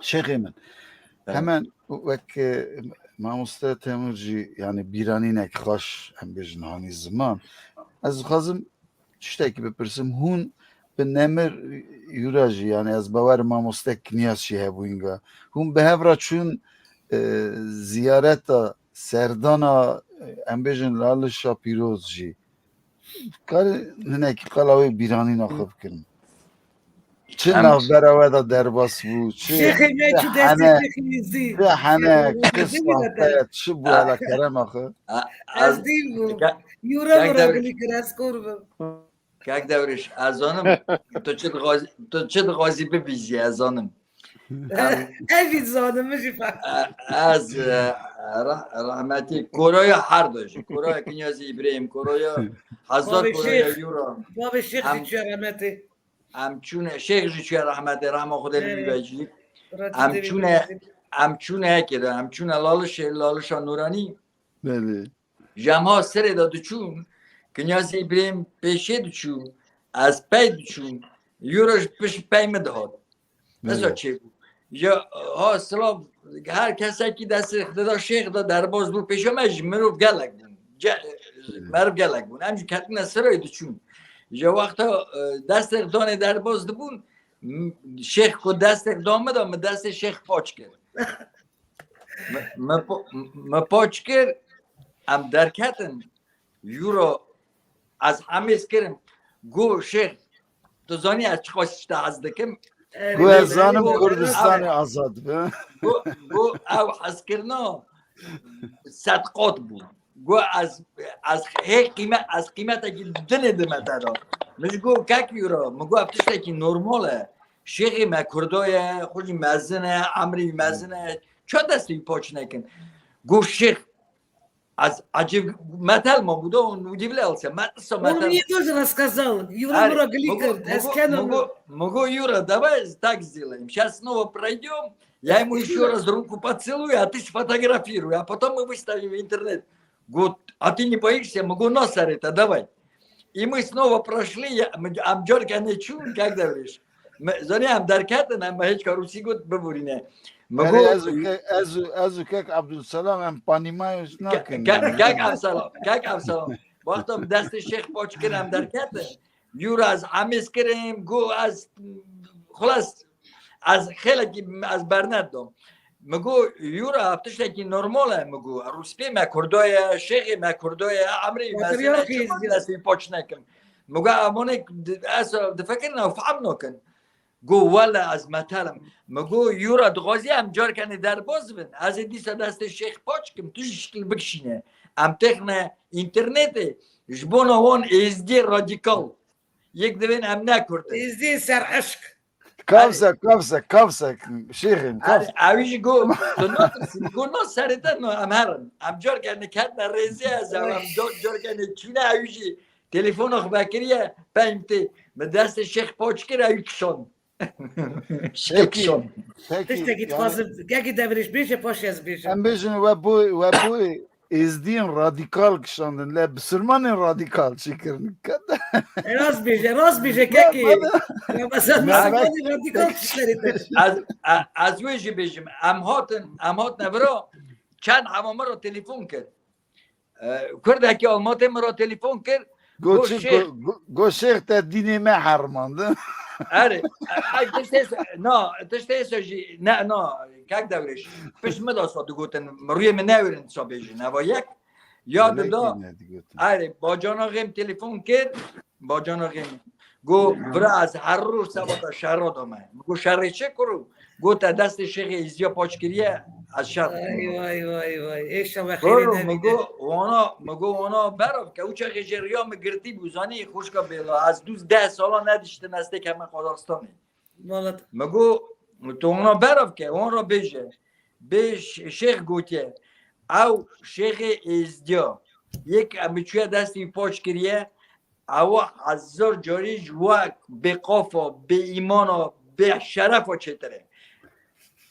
شيخي من همان وك ما مستتمرجي يعني بيرانينك خاش هم بجنهاني الزمان از خازم تشتكي بپرسم هون به نمر یوراجی یعنی از باور ما مستک نیاز شیه بوینگا هون به هفرا چون زیارت سردانا امبیجن لالشا پیروز جی کار ننکی قلاوی بیرانی نخوب کن چه ناف براوه دا درباس بود چه حنه چه صحبت چه بوالا کرم آخه از دیم بود یورا براغلی کرس کربم کاک دورش از آنم تو چه غازی ببیزی از آنم اوید زادم میشی از رحمتی کورای هر دوش کورای کنیازی ابراهیم کورای 1000 کورای یورو باب شیخ جی چه رحمتی همچون شیخ جی چه رحمتی رحمه خدا بیبجی همچونه که همچونه لالش نورانی بله جمعه سر دادو چون کنیازی ابراهیم پیشه دو چون از پی دو چون یورش پیش پی مدهاد نزا چه بود یا ها سلام هر کسی که دست اقتدار شیخ دا در باز بود پیش همه مروف گلک بون مروف گلک بون همچون کتن سرای دو چون یا وقتا دست اقتدار در باز دو بون شیخ کو دست اقدام داد دست شیخ پاچ کرد ما پاچ کرد ام درکتن یورو از همه اسکرم گو شیخ تو زانی از چه خواسته از دکم گو از زانم کردستان آزاد گو او حس کرنا صدقات بود گو از قیمت اگه دنه دمه دادا مش گو که یورو مگو افتشته که نرماله شیخی ما کردای خوشی مزنه عمری مزنه چه دستی پاچ نکن گو شیخ از عجیب مثل ما بوده اون удивлялся он мне тоже рассказал Юра Мурагликер могу Юра давай так сделаем сейчас снова пройдем я ему еще раз руку поцелую а ты сфотографируй а потом мы выставим в интернет говорит а ты не боишься могу носар это давай и мы снова прошли амджорка не чун как говоришь زنیم درکت نه هیچ کاروسی گفت ببورینه مگو ازو که عبدالسلام هم پانیمایش نکنه که عبدالسلام وقتم دست شیخ پاچ کردم درکت یور از همیز کردیم گو از خلاص از خیلی که از برنت دام مگو یور افتشته که نرماله مگو روسپی ما کردای شیخ ما کردای عمری مزنه چما دستی پاچ نکن مگو امونه دفکر نه فهم نکن گو والا از مطلم مگو یورا دغازی هم جار کنه در باز بین از دیسا دست شیخ پاچ کم توش شکل بکشینه ام تخنه اینترنت جبون وان ازدی رادیکال یک دوین ام نکرده ازدی سر عشق کافسه شیخیم اویش گو تو نترسیم گو نو سرطه نو ام هرم ام جار کنه کت نرزی از ام جار کنه چونه اویشی تلفون اخ بکریه پیمتی به دست شیخ پاچ کرده اوی کشان شکشون işte git fazla gel devriş bir şey paşyaz bir şey. Em bejin ve bu izdiğin radikal kişandın le Müslümanın radikal çekirin. Raz bir şey keki. Mesela radikal kişileri. Az veji bejim am hat nevro çan hamamı ro telefon kır. Kurda ki olmadı mı ro telefon kır. Goşeх te dinime harmandı. اره تشتهی نه как говориш پیش مداسا دو گوتن روی من نورن سا بیجی نوا یک یاد دا اره با جاناغیم تلفون کرد با جاناغیم گو برا از هر روز سباتا شهر دامه گو شهر چه کرو گو تا دست شیخ ایزیا پاچ کریه از شهر وای ایشا بخیری نمیده مگو وانا براف که اوچه غجریا مگرتی بوزانی خوشکا بیلا از 12 سالا ندیشته نسته که من قدرستانی مگو تو وانا براف که اون را بیجه بیش شیخ گوتیه او شیخ ایزدیا یک امیچوی دستی پاچ کریه او 1000 جاری جواک به قافا به ایمانا به شرفا چطره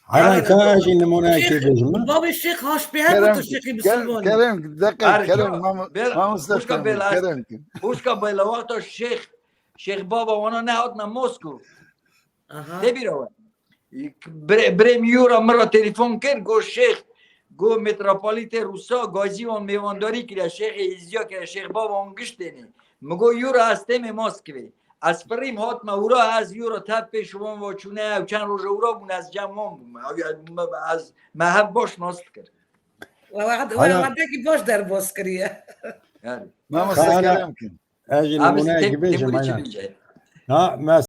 حالا کاش این نمونه که بجم باب الشيخ هاش بها الشيخ مسلمان کرم دقیق کرم ما مستشفى کرم خوشکا بیلا وقت شیخ بابا وانا نهاد نا مسکو تبیرو بریم یورا مرا تلفن کرد گو شیخ گو متروپولیت روسا گازی و میوانداری کرد شیخ ایزیا کرد شیخ بابا اون گشتنی مگو یورا هستم ماسکوی از فریم هات ما اورا از یورا تب شما و چونه و چند روز اورا بون از جمعان بون از محب باش ناست کرد وعدك باش در باز کریه ما مستكلم كن اجي عمس نمونه تیم اجي بيجي چی معنا بیجه ها ما